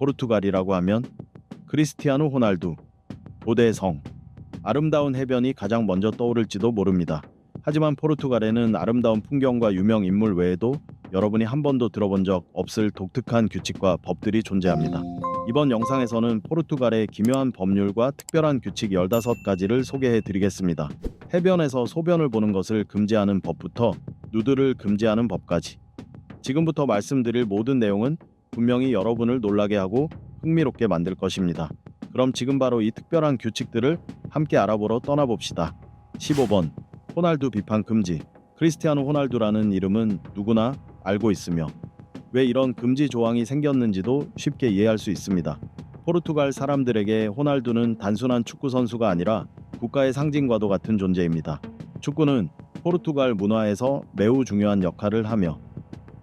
포르투갈이라고 하면 크리스티아누 호날두, 고대의 성, 아름다운 해변이 가장 먼저 떠오를지도 모릅니다. 하지만 포르투갈에는 아름다운 풍경과 유명 인물 외에도 여러분이 한 번도 들어본 적 없을 독특한 규칙과 법들이 존재합니다. 이번 영상에서는 포르투갈의 기묘한 법률과 특별한 규칙 15가지를 소개해 드리겠습니다. 해변에서 소변을 보는 것을 금지하는 법부터 누드를 금지하는 법까지. 지금부터 말씀드릴 모든 내용은 분명히 여러분을 놀라게 하고 흥미롭게 만들 것입니다. 그럼 지금 바로 이 특별한 규칙들을 함께 알아보러 떠나봅시다. 15번 호날두 비판 금지. 크리스티아누 호날두라는 이름은 누구나 알고 있으며 왜 이런 금지 조항이 생겼는지도 쉽게 이해할 수 있습니다. 포르투갈 사람들에게 호날두는 단순한 축구 선수가 아니라 국가의 상징과도 같은 존재입니다. 축구는 포르투갈 문화에서 매우 중요한 역할을 하며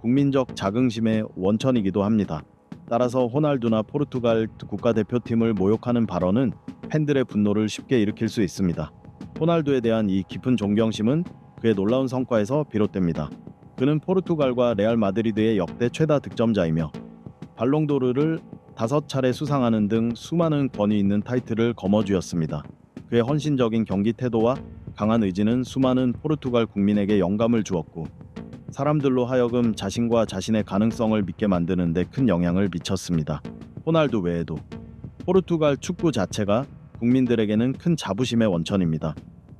국민적 자긍심의 원천이기도 합니다. 따라서 호날두나 포르투갈 국가대표팀을 모욕하는 발언은 팬들의 분노를 쉽게 일으킬 수 있습니다. 호날두에 대한 이 깊은 존경심은 그의 놀라운 성과에서 비롯됩니다. 그는 포르투갈과 레알 마드리드의 역대 최다 득점자이며 발롱도르를 5차례 수상하는 등 수많은 권위 있는 타이틀을 거머쥐었습니다. 그의 헌신적인 경기 태도와 강한 의지는 수많은 포르투갈 국민에게 영감을 주었고 사람들로 하여금 자신과 자신의 가능성을 믿게 만드는 데 큰 영향을 미쳤습니다. 호날두 외에도 포르투갈 축구 자체가 국민들에게는 큰 자부심의 원천입니다.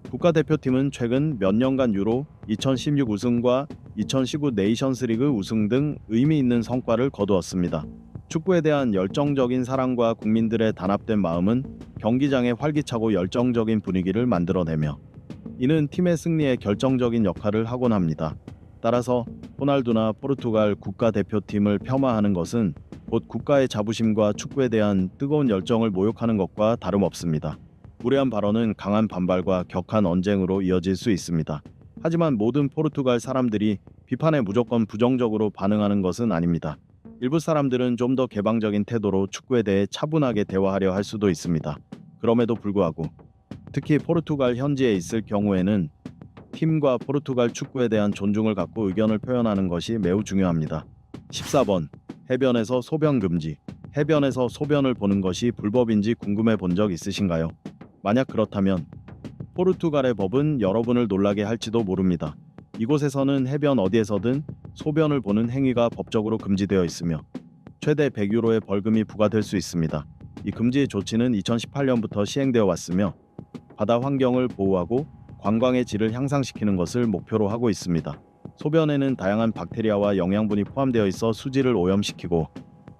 국가대표팀은 최근 몇 년간 유로 2016 우승과 2019 네이션스리그 우승 등 의미 있는 성과를 거두었습니다. 축구에 대한 열정적인 사랑과 국민들의 단합된 마음은 경기장에 활기차고 열정적인 분위기를 만들어내며 이는 팀의 승리에 결정적인 역할을 하곤 합니다. 따라서 호날두나 포르투갈 국가대표팀을 폄하하는 것은 곧 국가의 자부심과 축구에 대한 뜨거운 열정을 모욕하는 것과 다름없습니다. 무례한 발언은 강한 반발과 격한 언쟁으로 이어질 수 있습니다. 하지만 모든 포르투갈 사람들이 비판에 무조건 부정적으로 반응하는 것은 아닙니다. 일부 사람들은 좀 더 개방적인 태도로 축구에 대해 차분하게 대화하려 할 수도 있습니다. 그럼에도 불구하고 특히 포르투갈 현지에 있을 경우에는 팀과 포르투갈 축구에 대한 존중을 갖고 의견을 표현하는 것이 매우 중요합니다. 14번 해변에서 소변 금지. 해변에서 소변을 보는 것이 불법인지 궁금해 본 적 있으신가요? 만약 그렇다면 포르투갈의 법은 여러분을 놀라게 할지도 모릅니다. 이곳에서는 해변 어디에서든 소변을 보는 행위가 법적으로 금지되어 있으며 최대 100유로의 벌금이 부과될 수 있습니다. 이 금지 조치는 2018년부터 시행되어 왔으며 바다 환경을 보호하고 관광의 질을 향상시키는 것을 목표로 하고 있습니다. 소변에는 다양한 박테리아와 영양분이 포함되어 있어 수질을 오염시키고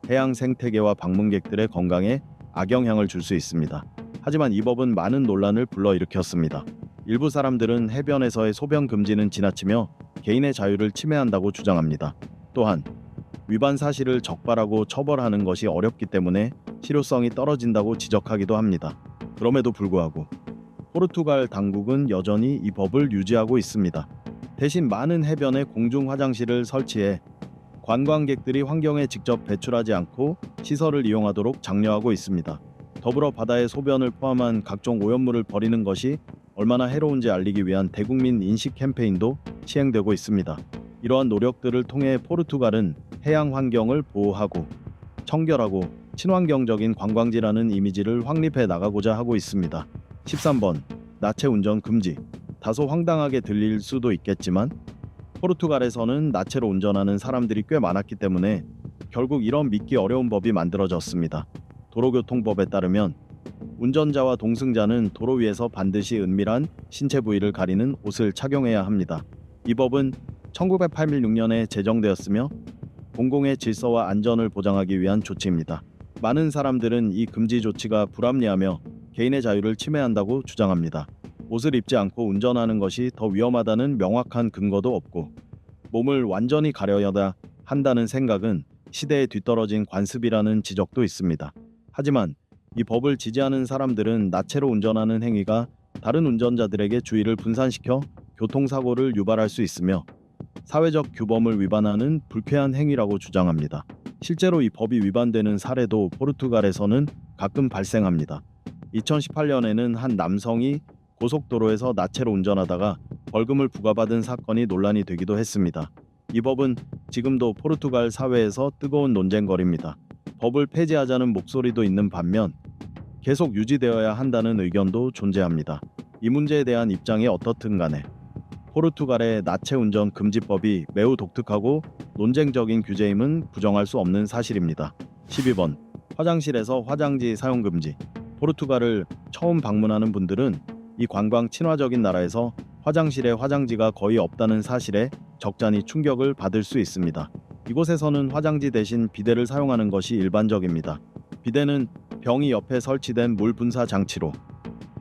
해양 생태계와 방문객들의 건강에 악영향을 줄 수 있습니다. 하지만 이 법은 많은 논란을 불러일으켰습니다. 일부 사람들은 해변에서의 소변 금지는 지나치며 개인의 자유를 침해한다고 주장합니다. 또한 위반 사실을 적발하고 처벌하는 것이 어렵기 때문에 실효성이 떨어진다고 지적하기도 합니다. 그럼에도 불구하고 포르투갈 당국은 여전히 이 법을 유지하고 있습니다. 대신 많은 해변에 공중 화장실을 설치해 관광객들이 환경에 직접 배출하지 않고 시설을 이용하도록 장려하고 있습니다. 더불어 바다에 소변을 포함한 각종 오염물을 버리는 것이 얼마나 해로운지 알리기 위한 대국민 인식 캠페인도 시행되고 있습니다. 이러한 노력들을 통해 포르투갈은 해양 환경을 보호하고 청결하고 친환경적인 관광지라는 이미지를 확립해 나가고자 하고 있습니다. 13번 나체 운전 금지. 다소 황당하게 들릴 수도 있겠지만 포르투갈에서는 나체로 운전하는 사람들이 꽤 많았기 때문에 결국 이런 믿기 어려운 법이 만들어졌습니다. 도로교통법에 따르면 운전자와 동승자는 도로 위에서 반드시 은밀한 신체 부위를 가리는 옷을 착용해야 합니다. 이 법은 1986년에 제정되었으며 공공의 질서와 안전을 보장하기 위한 조치입니다. 많은 사람들은 이 금지 조치가 불합리하며 개인의 자유를 침해한다고 주장합니다. 옷을 입지 않고 운전하는 것이 더 위험하다는 명확한 근거도 없고 몸을 완전히 가려야 한다는 생각은 시대에 뒤떨어진 관습이라는 지적도 있습니다. 하지만 이 법을 지지하는 사람들은 나체로 운전하는 행위가 다른 운전자들에게 주의를 분산시켜 교통사고를 유발할 수 있으며 사회적 규범을 위반하는 불쾌한 행위라고 주장합니다. 실제로 이 법이 위반되는 사례도 포르투갈에서는 가끔 발생합니다. 2018년에는 한 남성이 고속도로에서 나체로 운전하다가 벌금을 부과받은 사건이 논란이 되기도 했습니다. 이 법은 지금도 포르투갈 사회에서 뜨거운 논쟁거리입니다. 법을 폐지하자는 목소리도 있는 반면 계속 유지되어야 한다는 의견도 존재합니다. 이 문제에 대한 입장이 어떻든 간에 포르투갈의 나체 운전 금지법이 매우 독특하고 논쟁적인 규제임은 부정할 수 없는 사실입니다. 12번 화장실에서 화장지 사용 금지. 포르투갈을 처음 방문하는 분들은 이 관광 친화적인 나라에서 화장실에 화장지가 거의 없다는 사실에 적잖이 충격을 받을 수 있습니다. 이곳에서는 화장지 대신 비데를 사용하는 것이 일반적입니다. 비데는 병이 옆에 설치된 물 분사 장치로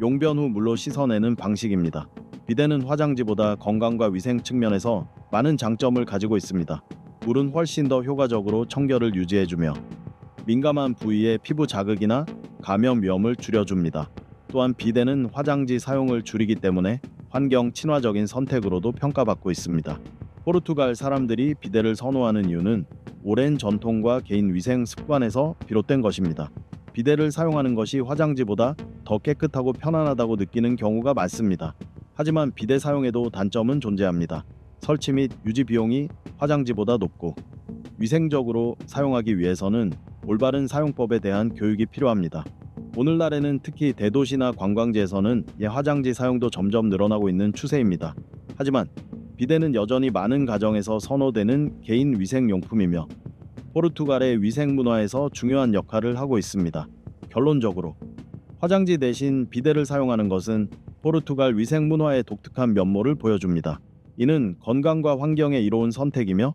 용변 후 물로 씻어내는 방식입니다. 비데는 화장지보다 건강과 위생 측면에서 많은 장점을 가지고 있습니다. 물은 훨씬 더 효과적으로 청결을 유지해주며 민감한 부위의 피부 자극이나 감염 위험을 줄여줍니다. 또한 비데는 화장지 사용을 줄이기 때문에 환경 친화적인 선택으로도 평가받고 있습니다. 포르투갈 사람들이 비데를 선호하는 이유는 오랜 전통과 개인 위생 습관에서 비롯된 것입니다. 비데를 사용하는 것이 화장지보다 더 깨끗하고 편안하다고 느끼는 경우가 많습니다. 하지만 비데 사용에도 단점은 존재합니다. 설치 및 유지 비용이 화장지보다 높고 위생적으로 사용하기 위해서는 올바른 사용법에 대한 교육이 필요합니다. 오늘날에는 특히 대도시나 관광지에서는 화장지 사용도 점점 늘어나고 있는 추세입니다. 하지만 비데는 여전히 많은 가정에서 선호되는 개인 위생용품이며 포르투갈의 위생 문화에서 중요한 역할을 하고 있습니다. 결론적으로 화장지 대신 비데를 사용하는 것은 포르투갈 위생 문화의 독특한 면모를 보여줍니다. 이는 건강과 환경에 이로운 선택이며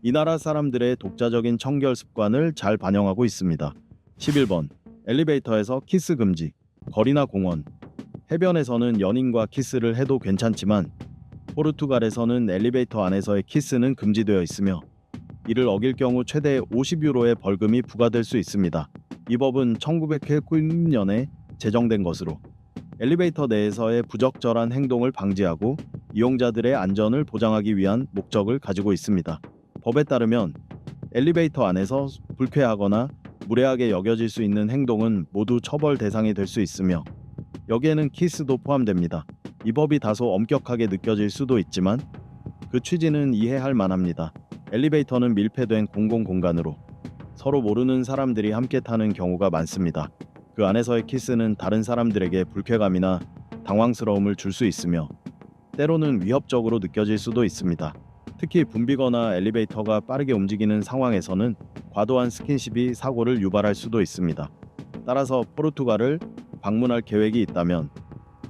이 나라 사람들의 독자적인 청결 습관을 잘 반영하고 있습니다. 11번 엘리베이터에서 키스 금지. 거리나 공원, 해변에서는 연인과 키스를 해도 괜찮지만 포르투갈에서는 엘리베이터 안에서의 키스는 금지되어 있으며 이를 어길 경우 최대 50유로의 벌금이 부과될 수 있습니다. 이 법은 1999년에 제정된 것으로 엘리베이터 내에서의 부적절한 행동을 방지하고 이용자들의 안전을 보장하기 위한 목적을 가지고 있습니다. 법에 따르면 엘리베이터 안에서 불쾌하거나 무례하게 여겨질 수 있는 행동은 모두 처벌 대상이 될 수 있으며 여기에는 키스도 포함됩니다. 이 법이 다소 엄격하게 느껴질 수도 있지만 그 취지는 이해할 만합니다. 엘리베이터는 밀폐된 공공공간으로 서로 모르는 사람들이 함께 타는 경우가 많습니다. 그 안에서의 키스는 다른 사람들에게 불쾌감이나 당황스러움을 줄 수 있으며 때로는 위협적으로 느껴질 수도 있습니다. 특히 붐비거나 엘리베이터가 빠르게 움직이는 상황에서는 과도한 스킨십이 사고를 유발할 수도 있습니다. 따라서 포르투갈을 방문할 계획이 있다면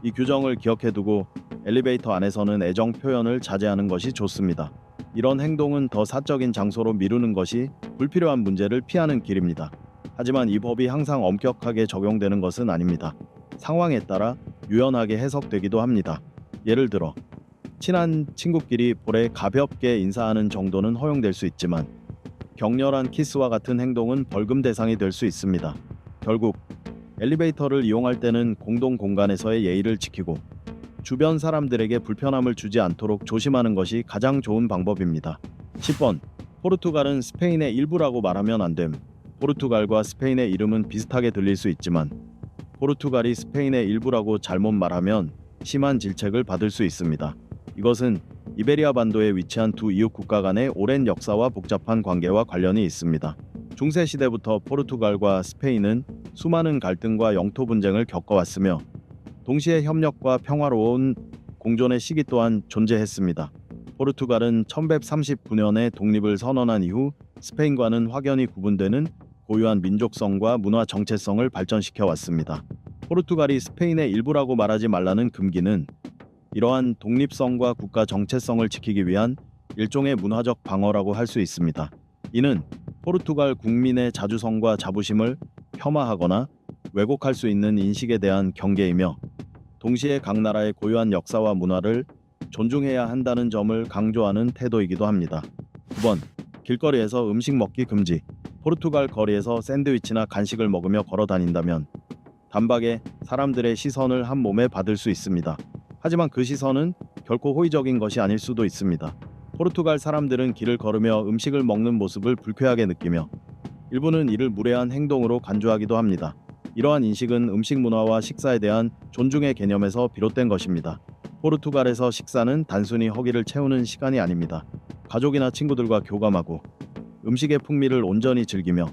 이 규정을 기억해두고 엘리베이터 안에서는 애정 표현을 자제하는 것이 좋습니다. 이런 행동은 더 사적인 장소로 미루는 것이 불필요한 문제를 피하는 길입니다. 하지만 이 법이 항상 엄격하게 적용되는 것은 아닙니다. 상황에 따라 유연하게 해석되기도 합니다. 예를 들어 친한 친구끼리 볼에 가볍게 인사하는 정도는 허용될 수 있지만 격렬한 키스와 같은 행동은 벌금 대상이 될 수 있습니다. 결국 엘리베이터를 이용할 때는 공동 공간에서의 예의를 지키고 주변 사람들에게 불편함을 주지 않도록 조심하는 것이 가장 좋은 방법입니다. 10번 포르투갈은 스페인의 일부라고 말하면 안 됨. 포르투갈과 스페인의 이름은 비슷하게 들릴 수 있지만 포르투갈이 스페인의 일부라고 잘못 말하면 심한 질책을 받을 수 있습니다. 이것은 이베리아 반도에 위치한 두 이웃 국가 간의 오랜 역사와 복잡한 관계와 관련이 있습니다. 중세 시대부터 포르투갈과 스페인은 수많은 갈등과 영토 분쟁을 겪어왔으며 동시에 협력과 평화로운 공존의 시기 또한 존재했습니다. 포르투갈은 1139년에 독립을 선언한 이후 스페인과는 확연히 구분되는 고유한 민족성과 문화 정체성을 발전시켜 왔습니다. 포르투갈이 스페인의 일부라고 말하지 말라는 금기는 이러한 독립성과 국가 정체성을 지키기 위한 일종의 문화적 방어라고 할 수 있습니다. 이는 포르투갈 국민의 자주성과 자부심을 폄하하거나 왜곡할 수 있는 인식에 대한 경계이며 동시에 각 나라의 고유한 역사와 문화를 존중해야 한다는 점을 강조하는 태도이기도 합니다. 9번 길거리에서 음식 먹기 금지. 포르투갈 거리에서 샌드위치나 간식을 먹으며 걸어 다닌다면 단박에 사람들의 시선을 한 몸에 받을 수 있습니다. 하지만 그 시선은 결코 호의적인 것이 아닐 수도 있습니다. 포르투갈 사람들은 길을 걸으며 음식을 먹는 모습을 불쾌하게 느끼며 일부는 이를 무례한 행동으로 간주하기도 합니다. 이러한 인식은 음식 문화와 식사에 대한 존중의 개념에서 비롯된 것입니다. 포르투갈에서 식사는 단순히 허기를 채우는 시간이 아닙니다. 가족이나 친구들과 교감하고 음식의 풍미를 온전히 즐기며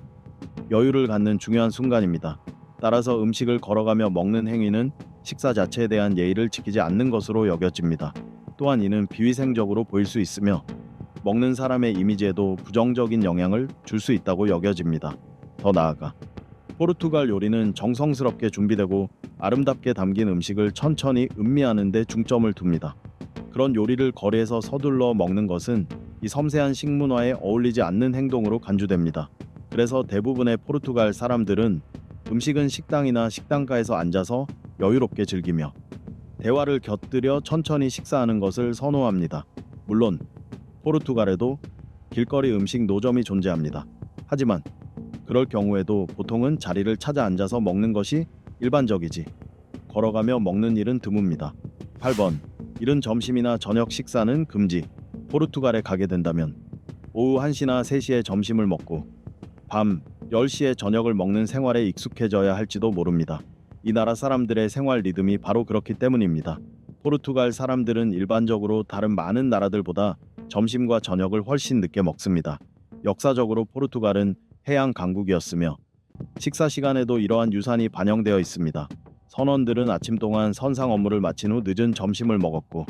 여유를 갖는 중요한 순간입니다. 따라서 음식을 걸어가며 먹는 행위는 식사 자체에 대한 예의를 지키지 않는 것으로 여겨집니다. 또한 이는 비위생적으로 보일 수 있으며 먹는 사람의 이미지에도 부정적인 영향을 줄 수 있다고 여겨집니다. 더 나아가 포르투갈 요리는 정성스럽게 준비되고 아름답게 담긴 음식을 천천히 음미하는 데 중점을 둡니다. 그런 요리를 거리에서 서둘러 먹는 것은 이 섬세한 식문화에 어울리지 않는 행동으로 간주됩니다. 그래서 대부분의 포르투갈 사람들은 음식은 식당이나 식당가에서 앉아서 여유롭게 즐기며 대화를 곁들여 천천히 식사하는 것을 선호합니다. 물론 포르투갈에도 길거리 음식 노점이 존재합니다. 하지만 그럴 경우에도 보통은 자리를 찾아 앉아서 먹는 것이 일반적이지 걸어가며 먹는 일은 드뭅니다. 8번. 이른 점심이나 저녁 식사는 금지. 포르투갈에 가게 된다면 오후 1시나 3시에 점심을 먹고 밤 10시에 저녁을 먹는 생활에 익숙해져야 할지도 모릅니다. 이 나라 사람들의 생활 리듬이 바로 그렇기 때문입니다. 포르투갈 사람들은 일반적으로 다른 많은 나라들보다 점심과 저녁을 훨씬 늦게 먹습니다. 역사적으로 포르투갈은 해양 강국이었으며 식사 시간에도 이러한 유산이 반영되어 있습니다. 선원들은 아침 동안 선상 업무를 마친 후 늦은 점심을 먹었고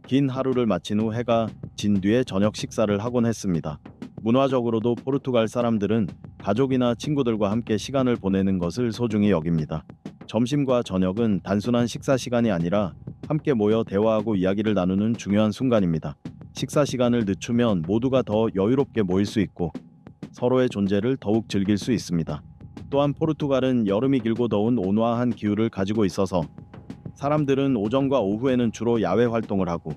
긴 하루를 마친 후 해가 진 뒤에 저녁 식사를 하곤 했습니다. 문화적으로도 포르투갈 사람들은 가족이나 친구들과 함께 시간을 보내는 것을 소중히 여깁니다. 점심과 저녁은 단순한 식사 시간이 아니라 함께 모여 대화하고 이야기를 나누는 중요한 순간입니다. 식사 시간을 늦추면 모두가 더 여유롭게 모일 수 있고 서로의 존재를 더욱 즐길 수 있습니다. 또한 포르투갈은 여름이 길고 더운 온화한 기후를 가지고 있어서 사람들은 오전과 오후에는 주로 야외 활동을 하고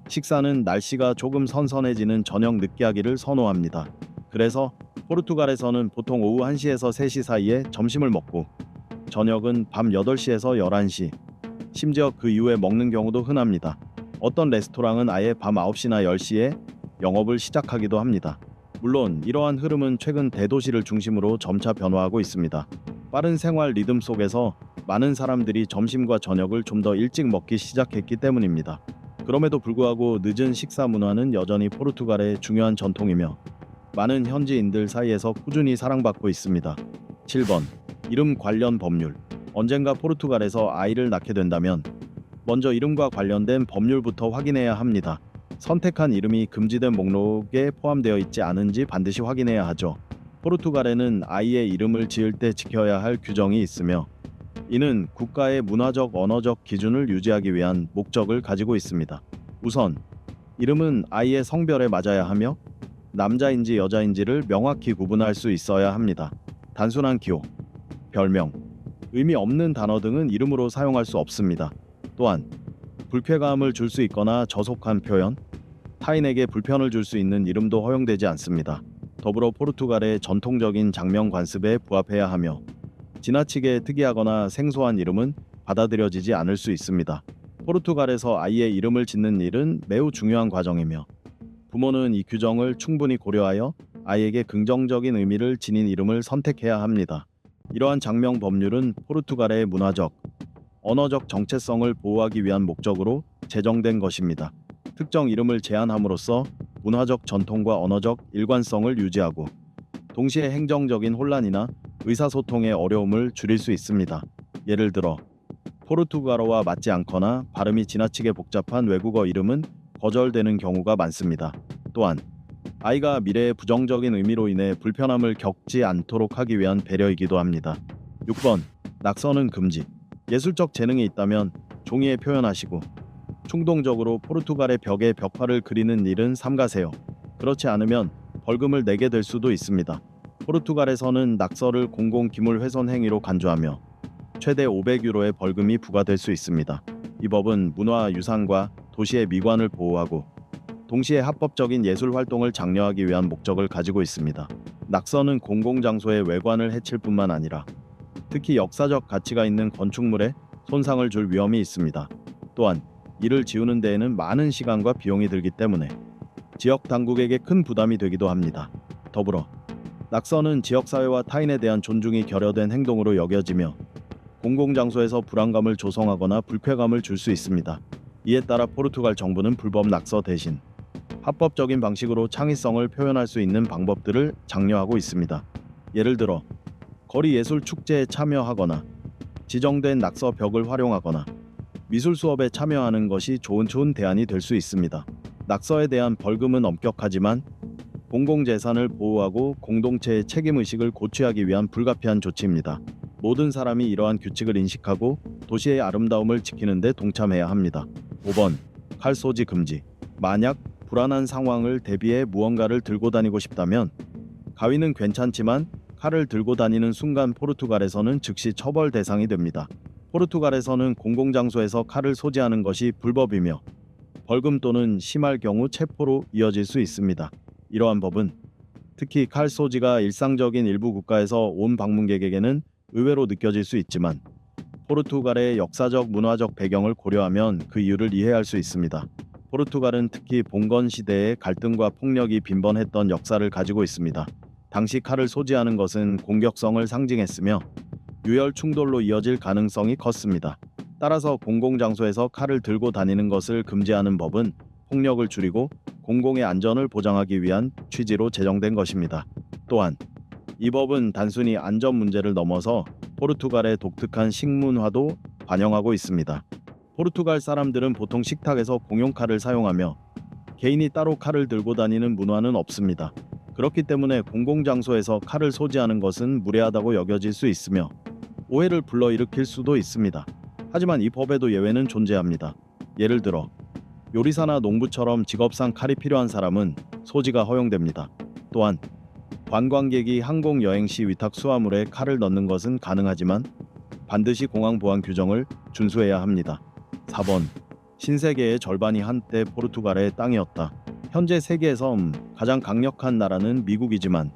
식사는 날씨가 조금 선선해지는 저녁 늦게 하기를 선호합니다. 그래서 포르투갈에서는 보통 오후 1시에서 3시 사이에 점심을 먹고 저녁은 밤 8시에서 11시, 심지어 그 이후에 먹는 경우도 흔합니다. 어떤 레스토랑은 아예 밤 9시나 10시에 영업을 시작하기도 합니다. 물론 이러한 흐름은 최근 대도시를 중심으로 점차 변화하고 있습니다. 빠른 생활 리듬 속에서 많은 사람들이 점심과 저녁을 좀 더 일찍 먹기 시작했기 때문입니다. 그럼에도 불구하고 늦은 식사 문화는 여전히 포르투갈의 중요한 전통이며 많은 현지인들 사이에서 꾸준히 사랑받고 있습니다. 7번. 이름 관련 법률. 언젠가 포르투갈에서 아이를 낳게 된다면 먼저 이름과 관련된 법률부터 확인해야 합니다. 선택한 이름이 금지된 목록에 포함되어 있지 않은지 반드시 확인해야 하죠. 포르투갈에는 아이의 이름을 지을 때 지켜야 할 규정이 있으며 이는 국가의 문화적 언어적 기준을 유지하기 위한 목적을 가지고 있습니다. 우선 이름은 아이의 성별에 맞아야 하며 남자인지 여자인지를 명확히 구분할 수 있어야 합니다. 단순한 기호, 별명, 의미 없는 단어 등은 이름으로 사용할 수 없습니다. 또한 불쾌감을 줄 수 있거나 저속한 표현, 타인에게 불편을 줄 수 있는 이름도 허용되지 않습니다. 더불어 포르투갈의 전통적인 장명 관습에 부합해야 하며 지나치게 특이하거나 생소한 이름은 받아들여지지 않을 수 있습니다. 포르투갈에서 아이의 이름을 짓는 일은 매우 중요한 과정이며 부모는 이 규정을 충분히 고려하여 아이에게 긍정적인 의미를 지닌 이름을 선택해야 합니다. 이러한 장명 법률은 포르투갈의 문화적, 언어적 정체성을 보호하기 위한 목적으로 제정된 것입니다. 특정 이름을 제한함으로써 문화적 전통과 언어적 일관성을 유지하고 동시에 행정적인 혼란이나 의사소통의 어려움을 줄일 수 있습니다. 예를 들어 포르투갈어와 맞지 않거나 발음이 지나치게 복잡한 외국어 이름은 거절되는 경우가 많습니다. 또한 아이가 미래의 부정적인 의미로 인해 불편함을 겪지 않도록 하기 위한 배려이기도 합니다. 6번. 낙서는 금지. 예술적 재능이 있다면 종이에 표현하시고 충동적으로 포르투갈의 벽에 벽화를 그리는 일은 삼가세요. 그렇지 않으면 벌금을 내게 될 수도 있습니다. 포르투갈에서는 낙서를 공공기물 훼손 행위로 간주하며 최대 500유로의 벌금이 부과될 수 있습니다. 이 법은 문화유산과 도시의 미관을 보호하고 동시에 합법적인 예술 활동을 장려하기 위한 목적을 가지고 있습니다. 낙서는 공공장소의 외관을 해칠 뿐만 아니라 특히 역사적 가치가 있는 건축물에 손상을 줄 위험이 있습니다. 또한 이를 지우는 데에는 많은 시간과 비용이 들기 때문에 지역 당국에게 큰 부담이 되기도 합니다. 더불어 낙서는 지역사회와 타인에 대한 존중이 결여된 행동으로 여겨지며 공공장소에서 불안감을 조성하거나 불쾌감을 줄 수 있습니다. 이에 따라 포르투갈 정부는 불법 낙서 대신 합법적인 방식으로 창의성을 표현할 수 있는 방법들을 장려하고 있습니다. 예를 들어 거리 예술 축제에 참여하거나 지정된 낙서 벽을 활용하거나 미술 수업에 참여하는 것이 좋은 대안이 될 수 있습니다. 낙서에 대한 벌금은 엄격하지만 공공재산을 보호하고 공동체의 책임의식을 고취하기 위한 불가피한 조치입니다. 모든 사람이 이러한 규칙을 인식하고 도시의 아름다움을 지키는 데 동참해야 합니다. 5번. 칼 소지 금지. 만약 불안한 상황을 대비해 무언가를 들고 다니고 싶다면 가위는 괜찮지만 칼을 들고 다니는 순간 포르투갈에서는 즉시 처벌 대상이 됩니다. 포르투갈에서는 공공장소에서 칼을 소지하는 것이 불법이며 벌금 또는 심할 경우 체포로 이어질 수 있습니다. 이러한 법은 특히 칼 소지가 일상적인 일부 국가에서 온 방문객에게는 의외로 느껴질 수 있지만 포르투갈의 역사적 문화적 배경을 고려하면 그 이유를 이해할 수 있습니다. 포르투갈은 특히 봉건 시대에 갈등과 폭력이 빈번했던 역사를 가지고 있습니다. 당시 칼을 소지하는 것은 공격성을 상징했으며 유혈 충돌로 이어질 가능성이 컸습니다. 따라서 공공장소에서 칼을 들고 다니는 것을 금지하는 법은 폭력을 줄이고 공공의 안전을 보장하기 위한 취지로 제정된 것입니다. 또한 이 법은 단순히 안전 문제를 넘어서 포르투갈의 독특한 식문화도 반영하고 있습니다. 포르투갈 사람들은 보통 식탁에서 공용 칼을 사용하며 개인이 따로 칼을 들고 다니는 문화는 없습니다. 그렇기 때문에 공공장소에서 칼을 소지하는 것은 무례하다고 여겨질 수 있으며 오해를 불러일으킬 수도 있습니다. 하지만 이 법에도 예외는 존재합니다. 예를 들어 요리사나 농부처럼 직업상 칼이 필요한 사람은 소지가 허용됩니다. 또한 관광객이 항공 여행 시 위탁 수화물에 칼을 넣는 것은 가능하지만 반드시 공항 보안 규정을 준수해야 합니다. 4번. 신세계의 절반이 한때 포르투갈의 땅이었다. 현재 세계에서 가장 강력한 나라는 미국이지만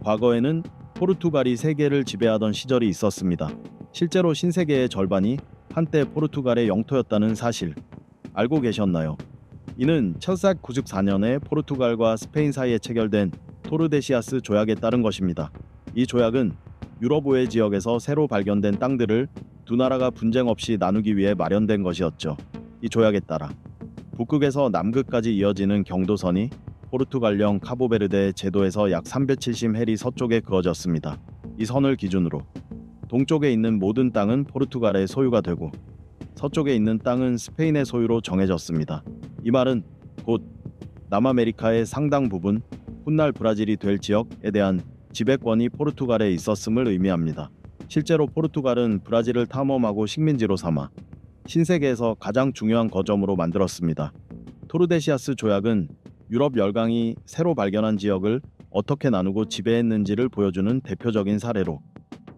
과거에는 포르투갈이 세계를 지배하던 시절이 있었습니다. 실제로 신세계의 절반이 한때 포르투갈의 영토였다는 사실 알고 계셨나요? 이는 1494년에 포르투갈과 스페인 사이에 체결된 토르데시아스 조약에 따른 것입니다. 이 조약은 유럽 외 지역에서 새로 발견된 땅들을 두 나라가 분쟁 없이 나누기 위해 마련된 것이었죠. 이 조약에 따라 북극에서 남극까지 이어지는 경도선이 포르투갈령 카보베르데 제도에서 약 370해리 서쪽에 그어졌습니다. 이 선을 기준으로 동쪽에 있는 모든 땅은 포르투갈의 소유가 되고 서쪽에 있는 땅은 스페인의 소유로 정해졌습니다. 이 말은 곧 남아메리카의 상당 부분, 훗날 브라질이 될 지역에 대한 지배권이 포르투갈에 있었음을 의미합니다. 실제로 포르투갈은 브라질을 탐험하고 식민지로 삼아 신세계에서 가장 중요한 거점으로 만들었습니다. 토르데시아스 조약은 유럽 열강이 새로 발견한 지역을 어떻게 나누고 지배했는지를 보여주는 대표적인 사례로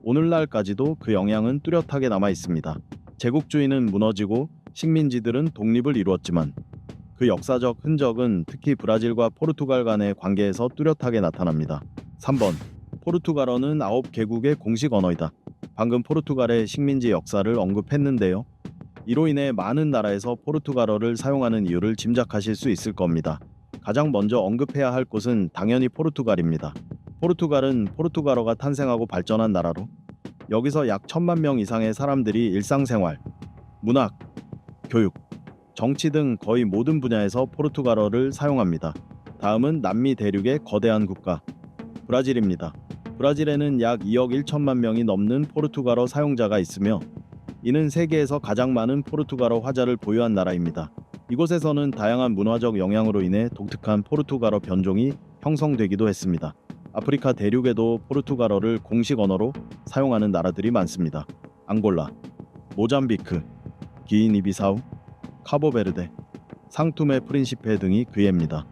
오늘날까지도 그 영향은 뚜렷하게 남아 있습니다. 제국주의는 무너지고 식민지들은 독립을 이루었지만 그 역사적 흔적은 특히 브라질과 포르투갈 간의 관계에서 뚜렷하게 나타납니다. 3번. 포르투갈어는 9개국의 공식 언어이다. 방금 포르투갈의 식민지 역사를 언급했는데요. 이로 인해 많은 나라에서 포르투갈어를 사용하는 이유를 짐작하실 수 있을 겁니다. 가장 먼저 언급해야 할 곳은 당연히 포르투갈입니다. 포르투갈은 포르투갈어가 탄생하고 발전한 나라로 여기서 약 1000만 명 이상의 사람들이 일상생활, 문학, 교육, 정치 등 거의 모든 분야에서 포르투갈어를 사용합니다. 다음은 남미 대륙의 거대한 국가, 브라질입니다. 브라질에는 약 2억 1천만 명이 넘는 포르투갈어 사용자가 있으며 이는 세계에서 가장 많은 포르투갈어 화자를 보유한 나라입니다. 이곳에서는 다양한 문화적 영향으로 인해 독특한 포르투갈어 변종이 형성되기도 했습니다. 아프리카 대륙에도 포르투갈어를 공식 언어로 사용하는 나라들이 많습니다. 앙골라, 모잠비크, 기니비사우, 카보베르데, 상투메 프린시페 등이 그 예입니다.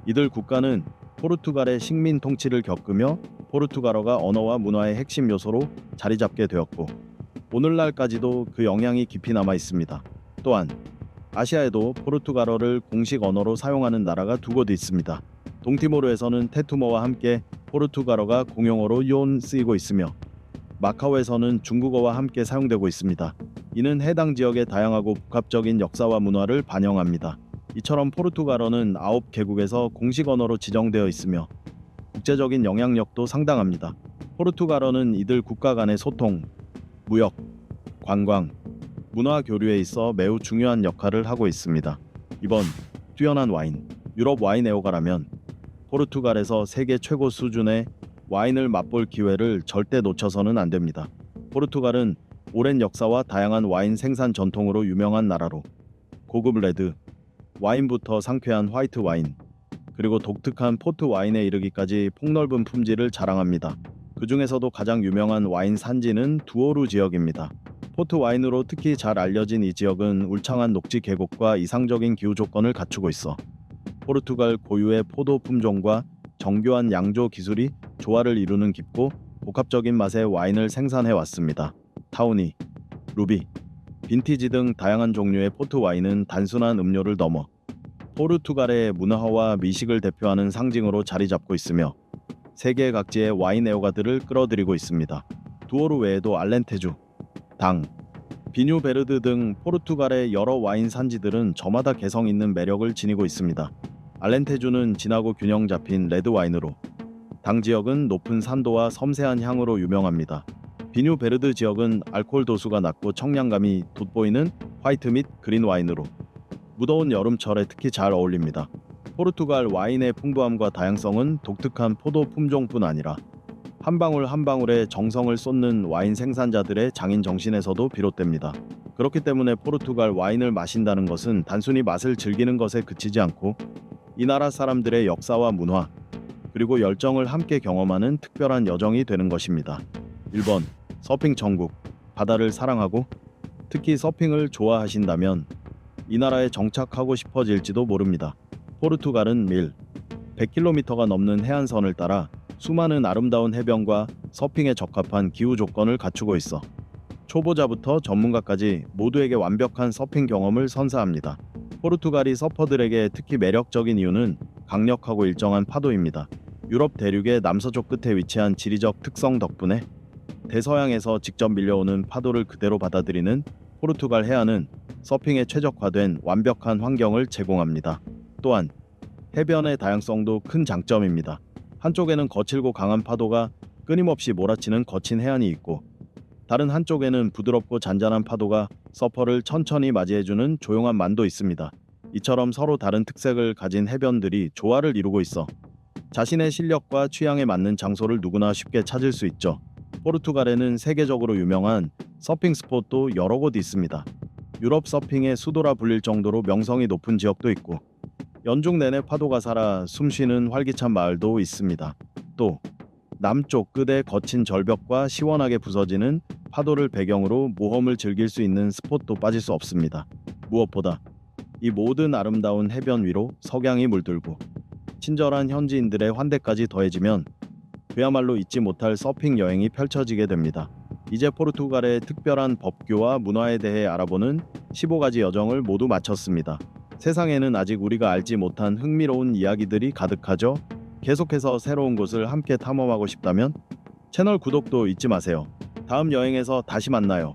이들 국가는 포르투갈의 식민 통치를 겪으며 포르투갈어가 언어와 문화의 핵심 요소로 자리 잡게 되었고 오늘날까지도 그 영향이 깊이 남아 있습니다. 또한 아시아에도 포르투갈어를 공식 언어로 사용하는 나라가 두 곳 있습니다. 동티모르에서는 테투모와 함께 포르투갈어가 공용어로 쓰이고 있으며 마카오에서는 중국어와 함께 사용되고 있습니다. 이는 해당 지역의 다양하고 복합적인 역사와 문화를 반영합니다. 이처럼 포르투갈어는 9개국에서 공식 언어로 지정되어 있으며 국제적인 영향력도 상당합니다. 포르투갈어는 이들 국가 간의 소통, 무역, 관광, 문화 교류에 있어 매우 중요한 역할을 하고 있습니다. 2번. 뛰어난 와인. 유럽 와인 애호가라면 포르투갈에서 세계 최고 수준의 와인을 맛볼 기회를 절대 놓쳐서는 안 됩니다. 포르투갈은 오랜 역사와 다양한 와인 생산 전통으로 유명한 나라로 고급 레드 와인부터 상쾌한 화이트 와인, 그리고 독특한 포트 와인에 이르기까지 폭넓은 품질을 자랑합니다. 그 중에서도 가장 유명한 와인 산지는 두오르 지역입니다. 포트 와인으로 특히 잘 알려진 이 지역은 울창한 녹지 계곡과 이상적인 기후 조건을 갖추고 있어 포르투갈 고유의 포도 품종과 정교한 양조 기술이 조화를 이루는 깊고 복합적인 맛의 와인을 생산해 왔습니다. 타우니, 루비, 빈티지 등 다양한 종류의 포트 와인은 단순한 음료를 넘어 포르투갈의 문화와 미식을 대표하는 상징으로 자리 잡고 있으며 세계 각지의 와인 애호가들을 끌어들이고 있습니다. 두오르 외에도 알렌테주, 당, 비뉴베르드 등 포르투갈의 여러 와인 산지들은 저마다 개성 있는 매력을 지니고 있습니다. 알렌테주는 진하고 균형 잡힌 레드 와인으로, 당 지역은 높은 산도와 섬세한 향으로 유명합니다. 비뉴베르드 지역은 알코올 도수가 낮고 청량감이 돋보이는 화이트 및 그린 와인으로 무더운 여름철에 특히 잘 어울립니다. 포르투갈 와인의 풍부함과 다양성은 독특한 포도 품종뿐 아니라 한 방울 한 방울에 정성을 쏟는 와인 생산자들의 장인 정신에서도 비롯됩니다. 그렇기 때문에 포르투갈 와인을 마신다는 것은 단순히 맛을 즐기는 것에 그치지 않고 이 나라 사람들의 역사와 문화, 그리고 열정을 함께 경험하는 특별한 여정이 되는 것입니다. 1번. 서핑 천국. 바다를 사랑하고 특히 서핑을 좋아하신다면 이 나라에 정착하고 싶어질지도 모릅니다. 포르투갈은 밀 100km가 넘는 해안선을 따라 수많은 아름다운 해변과 서핑에 적합한 기후 조건을 갖추고 있어 초보자부터 전문가까지 모두에게 완벽한 서핑 경험을 선사합니다. 포르투갈이 서퍼들에게 특히 매력적인 이유는 강력하고 일정한 파도입니다. 유럽 대륙의 남서쪽 끝에 위치한 지리적 특성 덕분에 대서양에서 직접 밀려오는 파도를 그대로 받아들이는 포르투갈 해안은 서핑에 최적화된 완벽한 환경을 제공합니다. 또한 해변의 다양성도 큰 장점입니다. 한쪽에는 거칠고 강한 파도가 끊임없이 몰아치는 거친 해안이 있고 다른 한쪽에는 부드럽고 잔잔한 파도가 서퍼를 천천히 맞이해주는 조용한 만도 있습니다. 이처럼 서로 다른 특색을 가진 해변들이 조화를 이루고 있어 자신의 실력과 취향에 맞는 장소를 누구나 쉽게 찾을 수 있죠. 포르투갈에는 세계적으로 유명한 서핑 스폿도 여러 곳 있습니다. 유럽 서핑의 수도라 불릴 정도로 명성이 높은 지역도 있고 연중 내내 파도가 살아 숨쉬는 활기찬 마을도 있습니다. 또 남쪽 끝의 거친 절벽과 시원하게 부서지는 파도를 배경으로 모험을 즐길 수 있는 스폿도 빠질 수 없습니다. 무엇보다 이 모든 아름다운 해변 위로 석양이 물들고 친절한 현지인들의 환대까지 더해지면 그야말로 잊지 못할 서핑 여행이 펼쳐지게 됩니다. 이제 포르투갈의 특별한 법규와 문화에 대해 알아보는 15가지 여정을 모두 마쳤습니다. 세상에는 아직 우리가 알지 못한 흥미로운 이야기들이 가득하죠. 계속해서 새로운 곳을 함께 탐험하고 싶다면 채널 구독도 잊지 마세요. 다음 여행에서 다시 만나요.